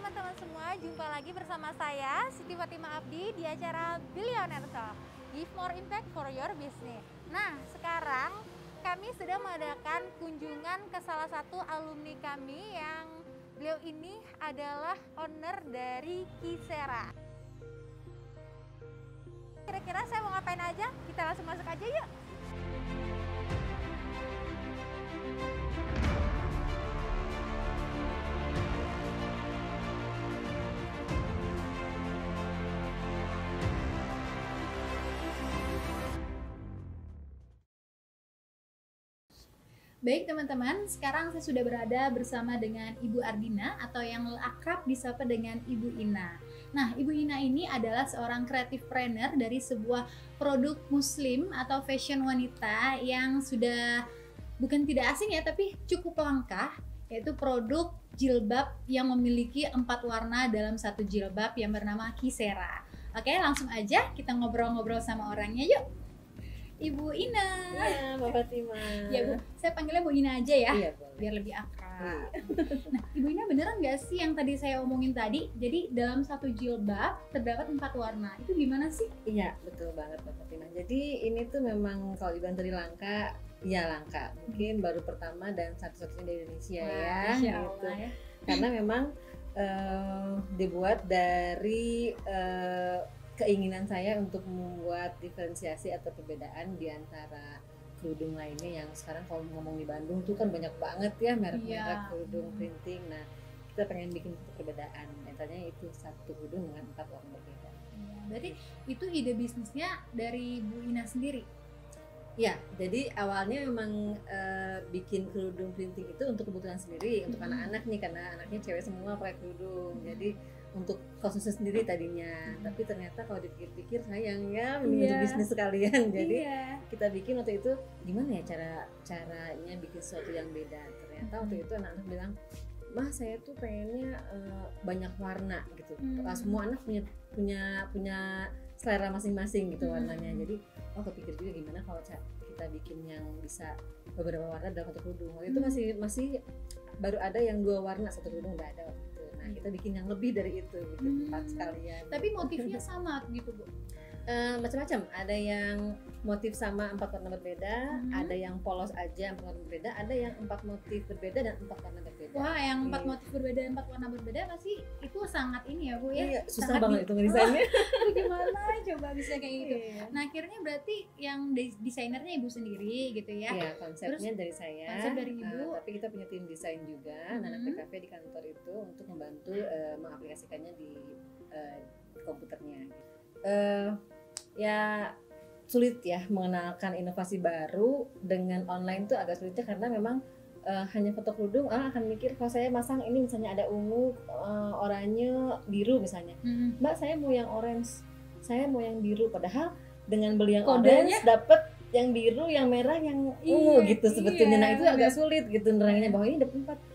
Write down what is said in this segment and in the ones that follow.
teman-teman semua, jumpa lagi bersama saya Siti Fatimah Abdi di acara Billionaire Talk. Give more impact for your business. Nah, sekarang kami sedang mengadakan kunjungan ke salah satu alumni kami yang beliau ini adalah owner dari Kisera. Kira-kira saya mau ngapain aja? Kita langsung masuk aja yuk. Baik teman-teman, sekarang saya sudah berada bersama dengan Ibu Ardina atau yang akrab disapa dengan Ibu Ina. Nah, Ibu Ina ini adalah seorang creative planner dari sebuah produk muslim atau fashion wanita yang sudah bukan tidak asing ya, tapi cukup langka, yaitu produk jilbab yang memiliki 4 warna dalam satu jilbab yang bernama Kisera. Oke, langsung aja kita ngobrol-ngobrol sama orangnya yuk. Ibu Ina. Iya, Mbak Fatimah. Ya Bu, saya panggilnya Bu Ina aja ya, Iya, boleh. biar lebih akrab. Nah, Ibu Ina beneran nggak sih yang tadi saya omongin tadi? Jadi dalam satu jilbab terdapat 4 warna. Itu gimana sih? Iya, betul banget Mbak Fatimah. Jadi ini tuh memang kalau dibilang tadi langka, ya langka. Mungkin baru pertama dan satu-satunya di Indonesia ya. Masya Gitu. Allah ya. Karena memang dibuat dari keinginan saya untuk membuat diferensiasi atau perbedaan di antara kerudung lainnya yang sekarang kalau ngomong di Bandung tuh kan banyak banget ya merek-merek kerudung printing. Nah, kita pengen bikin perbedaan. Nyatanya itu satu kerudung dengan 4 warna berbeda. Ya, berarti itu ide bisnisnya dari Bu Ina sendiri? Ya, jadi awalnya memang bikin kerudung printing itu untuk kebutuhan sendiri, untuk anak-anak nih, karena anaknya cewek semua pakai kerudung. Jadi untuk khususnya sendiri tadinya, tapi ternyata kalau dipikir-pikir sayang ya, mending bisnis sekalian. Jadi kita bikin waktu itu gimana ya caranya bikin sesuatu yang beda. Ternyata waktu itu anak-anak bilang, "Mah, saya tuh pengennya banyak warna gitu." Semua anak punya selera masing-masing gitu warnanya. Jadi kepikir juga gimana kalau kita bikin yang bisa beberapa warna dalam satu kerudung. Waktu itu masih baru ada yang 2 warna satu kerudung, nggak ada waktu itu. Nah, kita bikin yang lebih dari itu, bikin 4 sekalian. Tapi motifnya sama gitu Bu? Macam-macam, ada yang motif sama 4 warna berbeda, ada yang polos aja 4 warna berbeda, ada yang 4 motif berbeda dan 4 warna berbeda. Wah, yang 4 motif berbeda dan 4 warna berbeda pasti itu sangat ini ya Bu ya? Iya, susah banget itu ngedesainnya. Gimana coba bisa kayak gitu? Iya. Nah, akhirnya berarti yang desainernya Ibu sendiri gitu ya? Iya, konsepnya dari saya. Konsep dari Ibu. Tapi kita punya tim desain juga, anak PKV di kantor itu untuk membantu mengaplikasikannya di komputernya. Ya sulit ya mengenalkan inovasi baru dengan online tuh agak sulitnya karena memang hanya foto kerudung akan mikir kalau saya masang ini misalnya ada ungu, oranye, biru misalnya. Mbak, saya mau yang orange, saya mau yang biru, padahal dengan beli yang orange dapat yang biru, yang merah, yang ungu gitu sebetulnya. Nah, itu agak sulit gitu neranginnya bahwa ini dapat 4.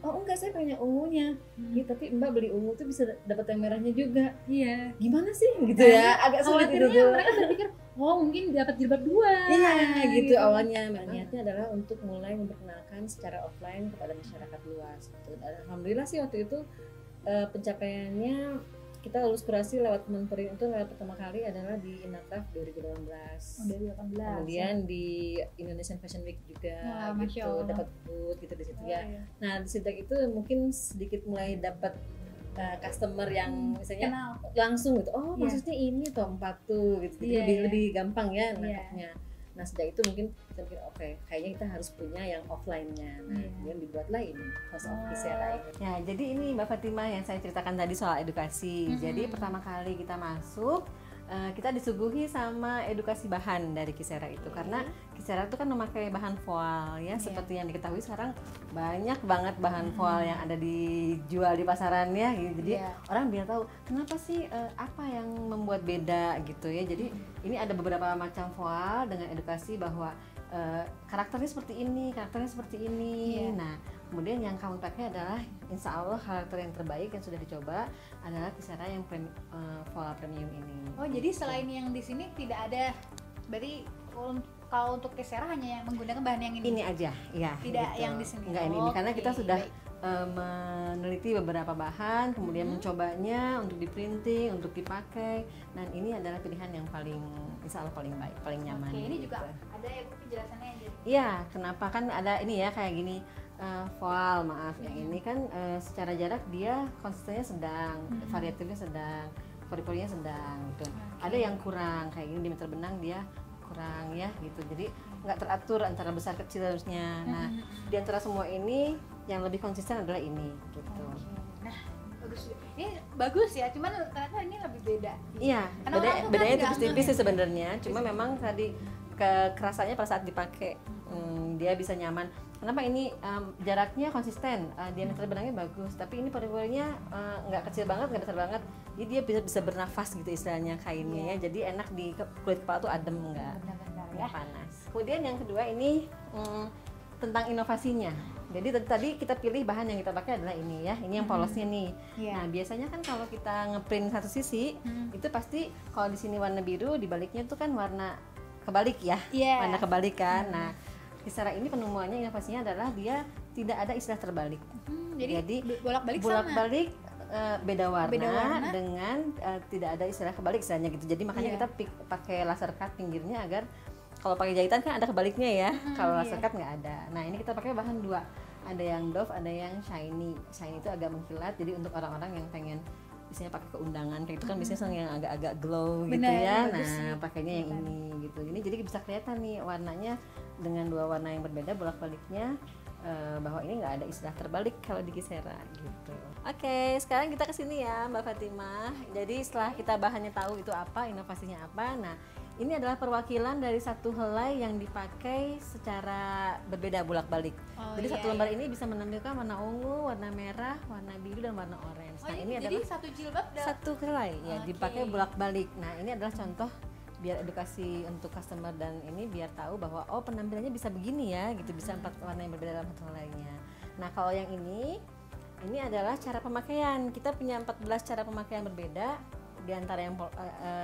Oh enggak, saya pengen yang ungunya. Ya, tapi Mbak beli ungu tuh bisa dapat yang merahnya juga. Iya. Gimana sih gitu ya? Agak sulit itu tuh. Mereka berpikir, oh mungkin dapat jilbab 2. Iya, gitu awalnya. Niatnya adalah untuk mulai memperkenalkan secara offline kepada masyarakat luas gitu. Dan alhamdulillah sih waktu itu pencapaiannya kita lulus kurasi lewat Menperin itu lewat pertama kali adalah di Inacraft 2018. Kemudian di Indonesian Fashion Week juga gitu, dapat booth gitu di situ ya. Nah, di situ itu mungkin sedikit mulai dapat customer yang misalnya langsung gitu. Oh, maksudnya ini toh 4 tuh gitu. Jadi lebih gampang ya nangkapnya. Nah, sejak itu mungkin saya pikir oke, kayaknya kita harus punya yang offline-nya. Nah, kemudian dibuatlah ini House of Kisera ini. Nah, jadi ini Mbak Fatimah yang saya ceritakan tadi soal edukasi. Jadi pertama kali kita masuk, kita disuguhi sama edukasi bahan dari Kisera itu. Karena Kisera itu kan memakai bahan voal ya, seperti yang diketahui sekarang banyak banget bahan voal yang ada dijual di pasaran ya. Jadi orang biar tahu kenapa sih apa yang membuat beda gitu ya. Jadi ini ada beberapa macam voal dengan edukasi bahwa karakternya seperti ini, karakternya seperti ini. Nah, kemudian yang kamu pakai adalah insya Allah karakter yang terbaik yang sudah dicoba adalah Kisera yang voal premium ini. Oh, jadi selain yang di sini tidak ada, berarti kalau untuk Kisera hanya yang menggunakan bahan yang ini? Ini aja, ya. Tidak gitu. yang di sini. Enggak ini karena kita sudah meneliti beberapa bahan, kemudian mencobanya untuk di printing, untuk dipakai, dan ini adalah pilihan yang paling, insya Allah paling baik, paling nyaman. Oke, ini gitu. juga ada ya Bu penjelasannya jadi. Iya, kenapa kan ada ini ya kayak gini, voal maaf, yang ini kan secara jarak dia konsistennya sedang, variatifnya sedang, pori-porinya sedang, gitu. Ada yang kurang kayak gini, diameter benang dia kurang ya gitu, jadi nggak teratur antara besar kecil harusnya. Nah, di antara semua ini yang lebih konsisten adalah ini gitu. Nah, bagus. Ini bagus ya, cuman ternyata ini lebih beda. Iya, Karena orang tuh kan bedanya nggak tipis-tipis ngeh sih sebenarnya. Cuma memang tadi kerasanya pada saat dipakai dia bisa nyaman. Kenapa ini jaraknya konsisten, diameter benangnya bagus, tapi ini pori-porinya nggak kecil banget, nggak besar banget. Jadi dia bisa bernafas gitu istilahnya kainnya ya. Jadi enak di kulit kepala tuh adem, Benar-benar nggak ya. panas. Kemudian yang kedua ini tentang inovasinya. Jadi tadi kita pilih bahan yang kita pakai adalah ini ya, ini yang polosnya nih. Iya. Nah biasanya kan kalau kita ngeprint satu sisi, itu pasti kalau di sini warna biru, di baliknya tuh kan warna kebalik ya, Iya. warna kebalik kan. Nah Kisara ini penemuannya, inovasinya adalah dia tidak ada istilah terbalik. Jadi bolak-balik bolak-balik beda warna, Beda warna. dengan tidak ada istilah kebalik istilahnya gitu. Jadi makanya Iya. kita pakai laser cut pinggirnya agar kalau pakai jahitan kan ada kebaliknya ya. Kalau laser cut nggak ada. Nah ini kita pakai bahan dua, ada yang doff, ada yang shiny. Shiny itu agak mengkilat. Jadi untuk orang-orang yang pengen biasanya pakai keundangan kayak itu kan biasanya senang yang agak-agak glow gitu Benar, ya. bagus sih. Nah pakainya yang ini gitu. Ini jadi bisa kelihatan nih warnanya dengan dua warna yang berbeda bolak-baliknya. Bahwa ini nggak ada istilah terbalik kalau di Kisera gitu. Oke, sekarang kita kesini ya Mbak Fatimah. Jadi setelah kita bahannya tahu itu apa, inovasinya apa, nah ini adalah perwakilan dari satu helai yang dipakai secara berbeda bolak-balik. Jadi satu lembar ini bisa menampilkan warna ungu, warna merah, warna biru dan warna orange. Nah ini jadi adalah satu jilbab satu helai ya dipakai bolak-balik. Nah ini adalah contoh biar edukasi untuk customer dan ini biar tahu bahwa oh penampilannya bisa begini ya gitu, bisa 4 warna yang berbeda dalam satu helainya. Nah kalau yang ini adalah cara pemakaian. Kita punya 14 cara pemakaian berbeda di antara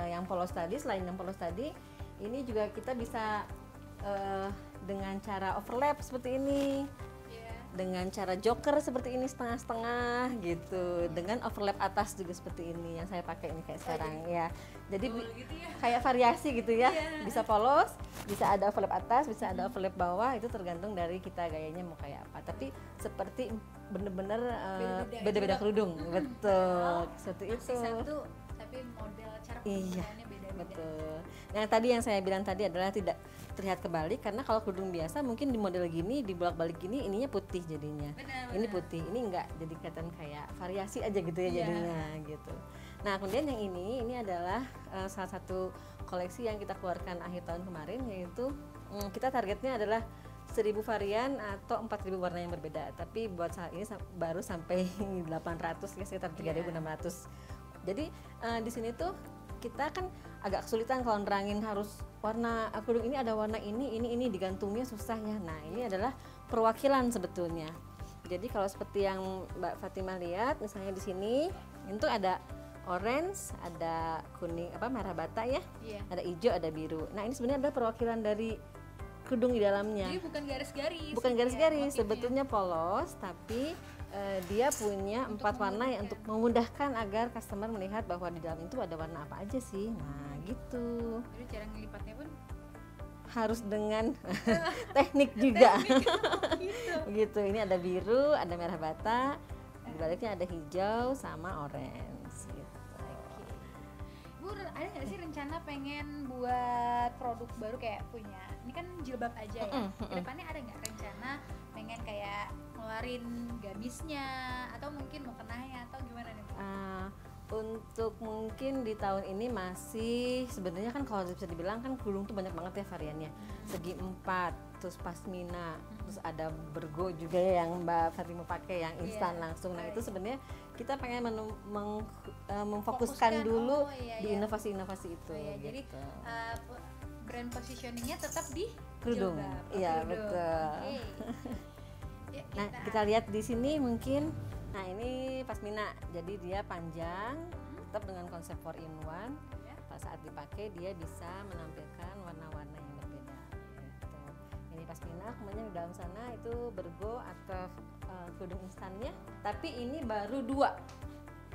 yang polos tadi. Selain yang polos tadi, ini juga kita bisa dengan cara overlap seperti ini, dengan cara joker seperti ini setengah-setengah gitu, dengan overlap atas juga seperti ini yang saya pakai ini kayak sekarang ya. Jadi kayak variasi gitu ya, bisa polos, bisa ada overlap atas, bisa ada overlap bawah, itu tergantung dari kita gayanya mau kayak apa. Tapi seperti bener-bener beda-beda kerudung, betul, seperti itu. satu tapi model cara penggunaannya beda-beda. Betul. Yang tadi yang saya bilang tadi adalah tidak terlihat kebalik, karena kalau kerudung biasa mungkin di model gini, di bolak-balik gini ininya putih jadinya. Ini putih, ini enggak, jadi kelihatan kayak variasi aja gitu ya jadinya gitu. Nah kemudian yang ini adalah salah satu koleksi yang kita keluarkan akhir tahun kemarin, yaitu kita targetnya adalah 1000 varian atau 4000 warna yang berbeda. Tapi buat saat ini baru sampai 800 ya, sekitar 3600. Jadi di sini tuh kita kan agak kesulitan kalau nerangin harus warna kerudung ini ada warna ini digantungnya susah ya. Nah ini adalah perwakilan sebetulnya. Jadi kalau seperti yang Mbak Fatimah lihat, misalnya di sini itu ada orange, ada kuning merah bata ya, ada hijau, ada biru. Nah ini sebenarnya adalah perwakilan dari kerudung di dalamnya. Jadi bukan garis-garis. Bukan garis-garis, sebetulnya polos, tapi dia punya 4 warna yang untuk memudahkan agar customer melihat bahwa di dalam itu ada warna apa aja sih. Nah gitu. Jadi cara ngelipatnya pun harus dengan teknik juga. gitu. Gitu. Ini ada biru, ada merah bata, di baliknya ada hijau sama orange. Gitu. Bu, ada nggak sih rencana pengen buat produk baru kayak punya? Ini kan jilbab aja ya. Kedepannya ada nggak rencana pengen kayak ngeluarin gamisnya atau mungkin mau kenanya atau gimana nih Bu? Untuk mungkin di tahun ini masih sebenarnya kan kalau bisa dibilang kan kerudung tuh banyak banget ya variannya. Segi 4, terus pasmina, terus ada bergo juga ya yang Mbak Fatimah pakai yang instan langsung. Nah itu sebenarnya kita pengen memfokuskan dulu di inovasi-inovasi itu. Jadi brand positioningnya tetap di kerudung. Iya betul. Nah kita lihat di sini mungkin. Nah ini pasmina, jadi dia panjang, tetap dengan konsep 4-in-1. Pada saat dipakai dia bisa menampilkan warna-warna yang berbeda. Gitu. Ini pasmina, kemudian di dalam sana itu bergo atau kerudung instannya, tapi ini baru 2,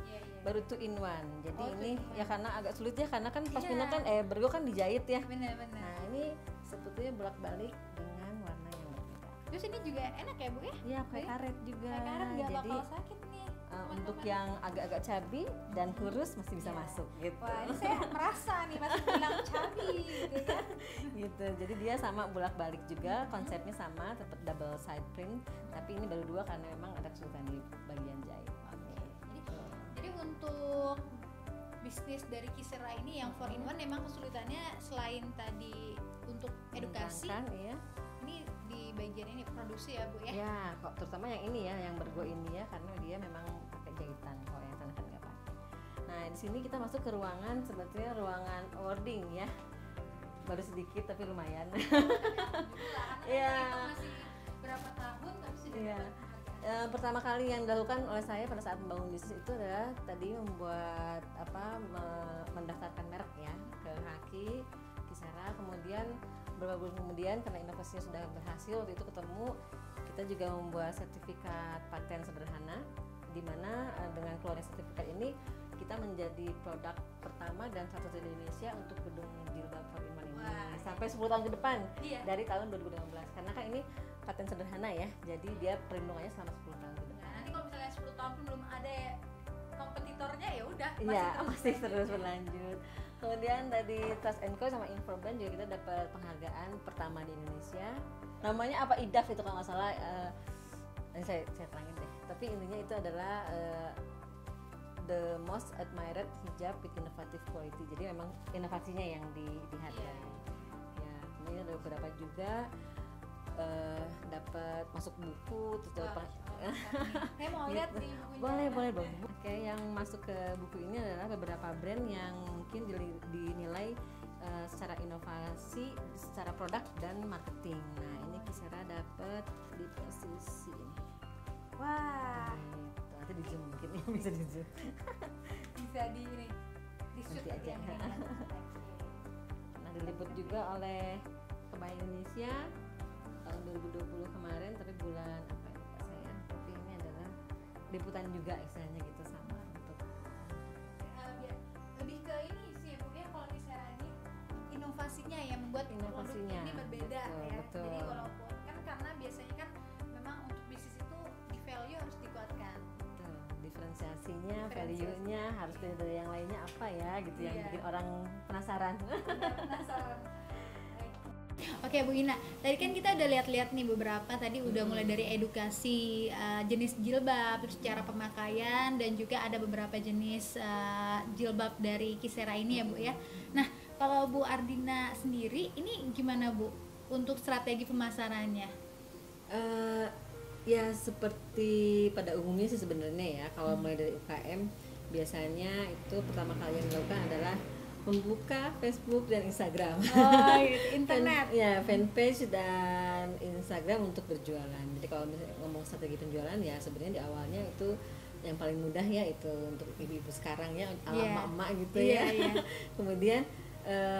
Iya, iya. baru 2 in 1. Jadi Oh, ini 2 in 1. ya karena agak sulit ya, karena kan pas Iya. pindah kan bergo kan dijahit ya. Benar-benar. Nah ini sebetulnya bolak-balik dengan warna yang berbeda. Terus ini juga enak ya Bu ya? Iya, pakai karet juga. Kayak karet nggak Jadi bakal sakit nih. untuk teman-teman. yang agak-agak cabi dan kurus masih bisa Iya. masuk gitu. Wah, ini saya merasa nih masih bilang cabi gitu kan. Gitu. Jadi dia sama bolak-balik juga, konsepnya sama, tetap double side print, tapi ini baru 2 karena memang ada kesulitan di bagian jahit. Jadi untuk bisnis dari Kisera ini yang 4 in 1 memang kesulitannya selain tadi untuk edukasi, Mengembangkan, iya. ini di bagian ini produksi ya Bu ya. Ya, kok terutama yang ini ya, yang bergo ini ya, karena dia memang pakai jahitan, kalau yang sana kan nggak pakai. Nah, di sini kita masuk ke ruangan, sebetulnya ruangan awarding ya, baru sedikit tapi lumayan. Alhamdulillah, karena Iya. kita masih berapa tahun tapi sudah Iya. dapat penghargaan. Pertama kali yang dilakukan oleh saya pada saat membangun bisnis itu adalah tadi membuat mendaftarkan merek ya ke Haki, Kisera. Kemudian beberapa bulan kemudian karena inovasinya sudah berhasil, waktu itu ketemu, kita juga membuat sertifikat paten sederhana, di mana dengan keluarnya sertifikat ini kita menjadi produk pertama dan satu di Indonesia untuk gedung jilbab 4 in 1 ini. Wah. Sampai 10 tahun ke depan Iya. dari tahun 2015, karena kan ini paten sederhana ya, jadi dia perlindungannya selama 10 tahun ke Nah, depan. nanti kalau misalnya 10 tahun pun belum ada ya kompetitornya ya udah Iya, masih berlanjut terus ya. berlanjut. Kemudian dari Trust & Co sama Infobrand juga kita dapat penghargaan pertama di Indonesia. Namanya apa, IDAF itu kalau nggak salah. Ini saya terangin deh. Tapi intinya itu adalah the most admired hijab with innovative quality. Jadi memang inovasinya yang dihargai. Ya, kemudian ada beberapa juga dapat masuk buku, terus Wah, dapat saya mau lihat nih bukunya. boleh dong. Oke, yang masuk ke buku ini adalah beberapa brand yang mungkin dinilai secara inovasi, secara produk dan marketing. Nah, ini Kisera dapat di posisi ini. Wah, Gitu. Nanti di zoom mungkin ya, bisa di zoom. bisa di ini di shoot Nanti aja. yang ini. Nah, diliput juga oleh Kebaya Indonesia tahun 2020 kemarin, tapi bulan apa ya lupa saya. Tapi ini adalah liputan juga istilahnya gitu, sama untuk Biar lebih ke ini sih Bu ya, kalau di Kisera ini inovasinya ya, membuat Inovasinya, produk ini berbeda betul, ya. betul. Jadi walaupun kan karena biasanya kan memang untuk bisnis itu di value harus dikuatkan. Betul, diferensiasinya, Diferensiasi. value-nya harus dari yang lainnya apa ya gitu, yang Iya. bikin orang penasaran. Penasaran. Oke Bu Ina, tadi kan kita udah lihat-lihat nih beberapa, tadi udah mulai dari edukasi jenis jilbab, terus cara pemakaian, dan juga ada beberapa jenis jilbab dari Kisera ini ya Bu ya. Nah, kalau Bu Ardina sendiri, ini gimana Bu untuk strategi pemasarannya? Ya seperti pada umumnya sih sebenarnya ya, kalau mulai dari UKM biasanya itu pertama kali yang dilakukan adalah membuka Facebook dan Instagram. Oh, gitu, internet. Fanpage dan Instagram untuk berjualan. Jadi kalau misalnya ngomong strategi penjualan ya sebenarnya di awalnya itu yang paling mudah ya itu untuk ibu-ibu sekarang ya, ala Iya. emak-emak gitu Iya, ya. iya. Kemudian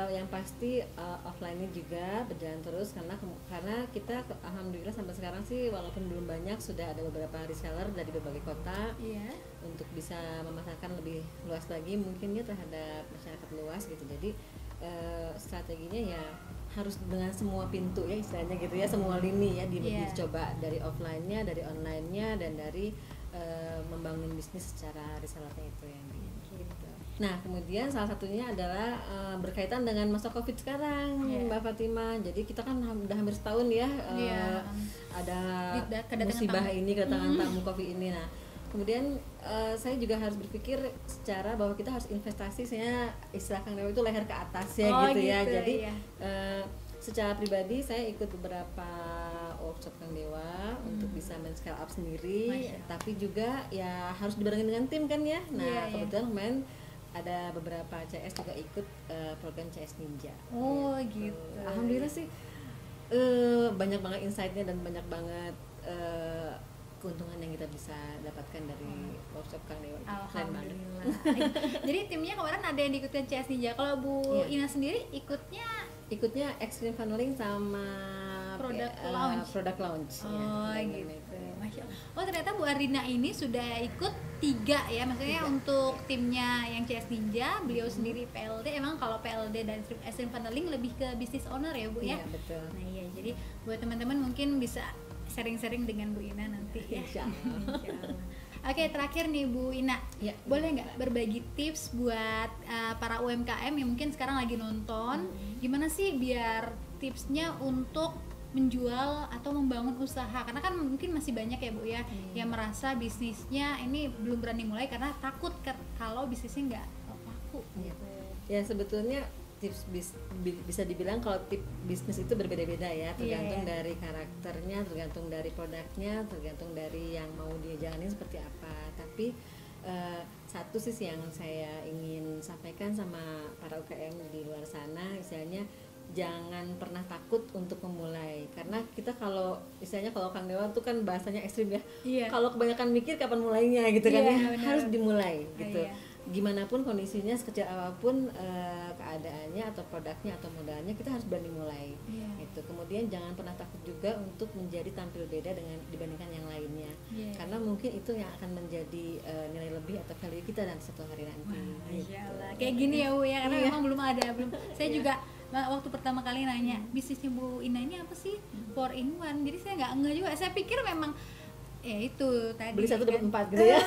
yang pasti offline-nya juga berjalan terus karena kita alhamdulillah sampai sekarang sih walaupun belum banyak, sudah ada beberapa reseller dari berbagai kota Iya. untuk bisa memasarkan lebih luas lagi mungkin ya terhadap masyarakat luas gitu. Jadi strateginya ya harus dengan semua pintu ya istilahnya gitu ya, semua lini ya Iya. dicoba, dari offline-nya, dari online-nya, dan dari membangun bisnis secara resellernya itu yang gitu. Nah, kemudian salah satunya adalah berkaitan dengan masa Covid sekarang, Iya. Mbak Fatima. Jadi kita kan udah hampir setahun ya Iya. ada Kedatangan musibah tamu. ini, kedatangan tamu Covid ini. Nah, kemudian saya juga harus berpikir secara bahwa kita harus investasi, saya istilah Kang Dewa itu leher ke atas ya Oh, gitu ya. gitu, Jadi iya. secara pribadi saya ikut beberapa workshop Kang Dewa untuk bisa men-scale up sendiri, Masya Allah. tapi juga ya harus dibarengin dengan tim kan ya. Nah, Iya, iya. kebetulan kemarin ada beberapa CS juga ikut program CS Ninja. Oh, gitu. Alhamdulillah sih banyak banget insight-nya dan banyak banget keuntungan yang kita bisa dapatkan dari workshop Kang Dewa. Keren banget. Alhamdulillah. Jadi timnya kemarin ada yang diikutin CS Ninja. Kalau Bu Iya. Ina sendiri ikutnya Extreme Funneling sama Product launch. Product launch. Oh ya, gitu. namanya itu. Masya Allah. Oh ternyata Bu Ardina ini sudah ikut 3 ya, maksudnya untuk timnya yang CS Ninja, beliau sendiri PLD. Emang kalau PLD dan Extreme Funneling lebih ke business owner ya Bu ya? Iya betul. Nah iya, jadi buat teman-teman mungkin bisa sharing-sharing dengan Bu Ina nanti ya. Insya Allah. Insya Allah. Oke, terakhir nih Bu Ina, Ya. boleh nggak berbagi tips buat para UMKM yang mungkin sekarang lagi nonton, gimana sih biar tipsnya untuk menjual atau membangun usaha, karena kan mungkin masih banyak ya Bu ya yang merasa bisnisnya ini belum berani mulai karena takut kalau bisnisnya nggak laku gitu. Ya sebetulnya tips bisa dibilang kalau tips bisnis itu berbeda-beda ya, tergantung dari karakternya, tergantung dari produknya, tergantung dari yang mau dia jalanin seperti apa. Tapi satu sih yang saya ingin sampaikan sama para UKM di luar sana, misalnya jangan pernah takut untuk memulai, karena kita kalau misalnya kalau Kang Dewa tuh kan bahasanya ekstrim ya, kalau kebanyakan mikir kapan mulainya gitu kan ya, harus dimulai gitu. Gimana pun kondisinya, sekecil apapun keadaannya atau produknya atau modalnya, kita harus berani mulai gitu. Kemudian jangan pernah takut juga untuk menjadi tampil beda dengan dibandingkan yang lainnya, karena mungkin itu yang akan menjadi nilai lebih atau value kita dan suatu hari nanti. Gitu. Kayak gini ya Bu ya, karena memang belum ada, saya juga waktu pertama kali nanya bisnisnya Bu Ina ini apa sih, 4-in-1, jadi saya nggak juga, saya pikir memang ya itu tadi beli 1 dapat 4 gitu ya.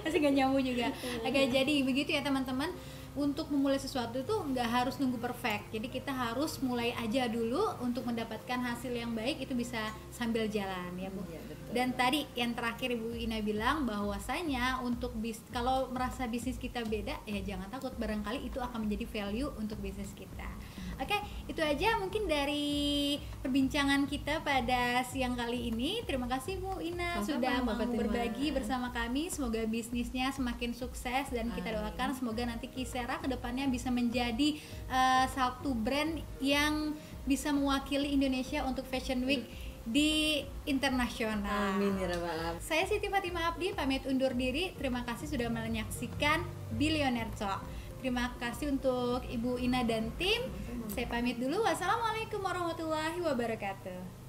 masih gak nyambung juga. Oke, jadi begitu ya teman-teman, untuk memulai sesuatu itu nggak harus nunggu perfect, jadi kita harus mulai aja dulu untuk mendapatkan hasil yang baik, itu bisa sambil jalan ya Bu. Dan tadi yang terakhir Ibu Ina bilang bahwasanya untuk kalau merasa bisnis kita beda, ya jangan takut, barangkali itu akan menjadi value untuk bisnis kita. Oke, itu aja mungkin dari perbincangan kita pada siang kali ini. Terima kasih Bu Ina sudah mau berbagi bersama kami. Semoga bisnisnya semakin sukses dan kita doakan semoga nanti Kisera kedepannya bisa menjadi satu brand yang bisa mewakili Indonesia untuk Fashion Week di internasional. Amin ya rabbal alamin. Saya Siti Fatimah Abdi pamit undur diri. Terima kasih sudah menyaksikan Billionaire Talk. Terima kasih untuk Ibu Ina dan tim. Saya pamit dulu. Wassalamualaikum warahmatullahi wabarakatuh.